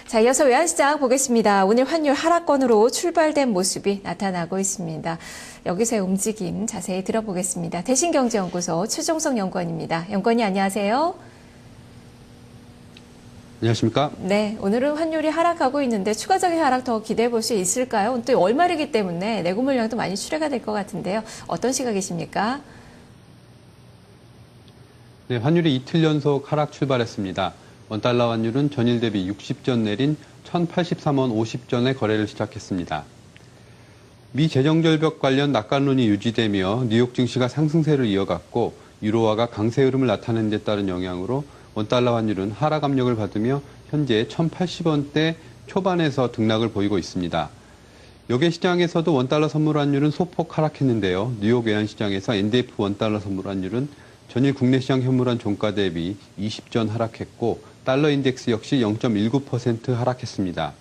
자, 이어서 외환시장 보겠습니다. 오늘 환율 하락권으로 출발된 모습이 나타나고 있습니다. 여기서의 움직임 자세히 들어보겠습니다. 대신경제연구소 최종석 연구원입니다. 연구원이 안녕하세요. 안녕하십니까? 네, 오늘은 환율이 하락하고 있는데 추가적인 하락 더 기대해 볼 수 있을까요? 또 월말이기 때문에 내구 물량도 많이 출회가 될 것 같은데요. 어떤 시각이십니까? 네, 환율이 이틀 연속 하락 출발했습니다. 원달러 환율은 전일 대비 60전 내린 1,083원 50전에 거래를 시작했습니다. 미 재정절벽 관련 낙관론이 유지되며 뉴욕 증시가 상승세를 이어갔고 유로화가 강세 흐름을 나타낸 데 따른 영향으로 원달러 환율은 하락 압력을 받으며 현재 1,080원대 초반에서 등락을 보이고 있습니다. 여객 시장에서도 원달러 선물 환율은 소폭 하락했는데요. 뉴욕 외환시장에서 NDF 원달러 선물 환율은 전일 국내 시장 현물환 종가 대비 20전 하락했고 달러 인덱스 역시 0.19% 하락했습니다.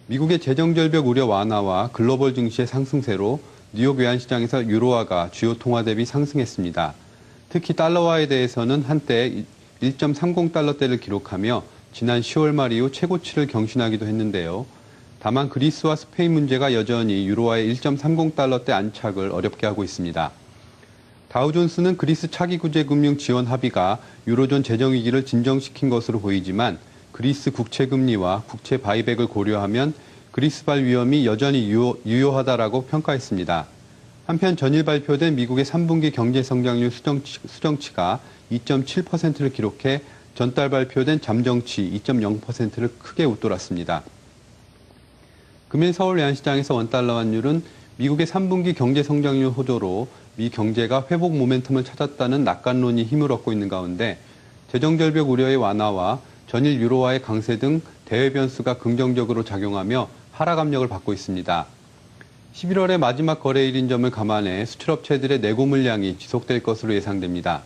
미국의 재정절벽 우려 완화와 글로벌 증시의 상승세로 뉴욕 외환시장에서 유로화가 주요 통화 대비 상승했습니다. 특히 달러화에 대해서는 한때 1.30달러대를 기록하며 지난 10월 말 이후 최고치를 경신하기도 했는데요. 다만 그리스와 스페인 문제가 여전히 유로화의 1.30달러대 안착을 어렵게 하고 있습니다. 다우존스는 그리스 차기 구제 금융 지원 합의가 유로존 재정 위기를 진정시킨 것으로 보이지만 그리스 국채 금리와 국채 바이백을 고려하면 그리스발 위험이 여전히 유효하다라고 평가했습니다. 한편 전일 발표된 미국의 3분기 경제 성장률 수정치가 2.7%를 기록해 전달 발표된 잠정치 2.0%를 크게 웃돌았습니다. 금일 서울 외환시장에서 원달러 환율은 미국의 3분기 경제 성장률 호조로 미 경제가 회복 모멘텀을 찾았다는 낙관론이 힘을 얻고 있는 가운데 재정절벽 우려의 완화와 전일 유로화의 강세 등 대외 변수가 긍정적으로 작용하며 하락 압력을 받고 있습니다. 11월의 마지막 거래일인 점을 감안해 수출업체들의 내고 물량이 지속될 것으로 예상됩니다.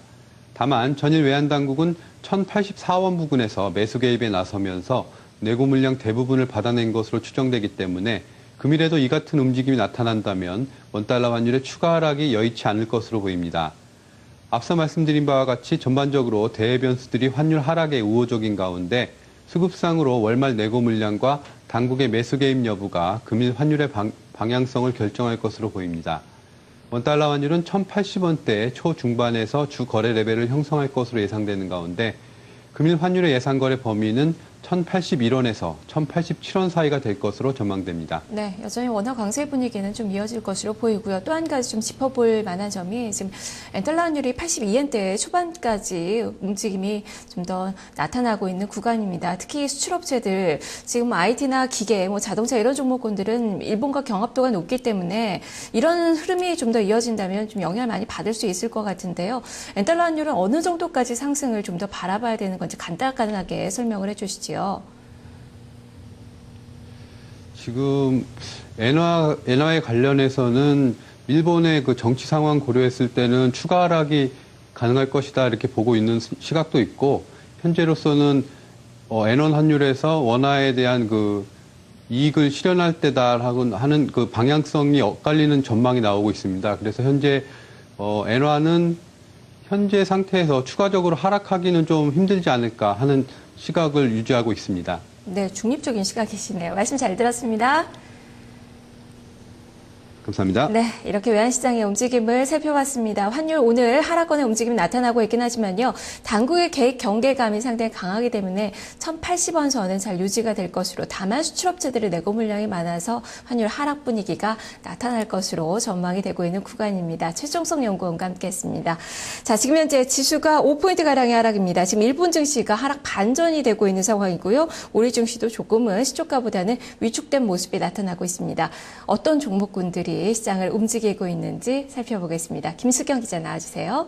다만 전일 외환당국은 1,084원 부근에서 매수 개입에 나서면서 내고 물량 대부분을 받아낸 것으로 추정되기 때문에 금일에도 이 같은 움직임이 나타난다면 원달러 환율의 추가 하락이 여의치 않을 것으로 보입니다. 앞서 말씀드린 바와 같이 전반적으로 대외 변수들이 환율 하락에 우호적인 가운데 수급상으로 월말 내고 물량과 당국의 매수 개입 여부가 금일 환율의 방향성을 결정할 것으로 보입니다. 원달러 환율은 1,080원대 초중반에서 주 거래 레벨을 형성할 것으로 예상되는 가운데 금일 환율의 예상 거래 범위는 1,081원에서 1,087원 사이가 될 것으로 전망됩니다. 네, 여전히 원화 강세 분위기는 좀 이어질 것으로 보이고요. 또 한 가지 좀 짚어볼 만한 점이 지금 엔달러 환율이 82엔대 초반까지 움직임이 좀 더 나타나고 있는 구간입니다. 특히 수출업체들 지금 IT나 기계, 자동차 이런 종목군들은 일본과 경합도가 높기 때문에 이런 흐름이 좀 더 이어진다면 좀 영향을 많이 받을 수 있을 것 같은데요. 엔달러 환율은 어느 정도까지 상승을 좀 더 바라봐야 되는 건지 간단하게 설명을 해주시죠. 지금 엔화에 관련해서는 일본의 그 정치 상황 고려했을 때는 추가 하락이 가능할 것이다 이렇게 보고 있는 시각도 있고 현재로서는 엔원 환율에서 원화에 대한 그 이익을 실현할 때다 하는 그 방향성이 엇갈리는 전망이 나오고 있습니다. 그래서 현재 엔화는 현재 상태에서 추가적으로 하락하기는 좀 힘들지 않을까 하는 시각을 유지하고 있습니다. 네, 중립적인 시각이시네요. 말씀 잘 들었습니다. 감사합니다. 네, 이렇게 외환시장의 움직임을 살펴봤습니다. 환율 오늘 하락권의 움직임이 나타나고 있긴 하지만요. 당국의 개입 경계감이 상당히 강하기 때문에 1,080원 선은 잘 유지가 될 것으로 다만 수출업체들의 내고 물량이 많아서 환율 하락 분위기가 나타날 것으로 전망이 되고 있는 구간입니다. 최종석 연구원과 함께했습니다. 자, 지금 현재 지수가 5포인트가량의 하락입니다. 지금 일본 증시가 하락 반전이 되고 있는 상황이고요. 우리 증시도 조금은 시초가보다는 위축된 모습이 나타나고 있습니다. 어떤 종목군들이 시장을 움직이고 있는지 살펴보겠습니다. 김수경 기자 나와주세요.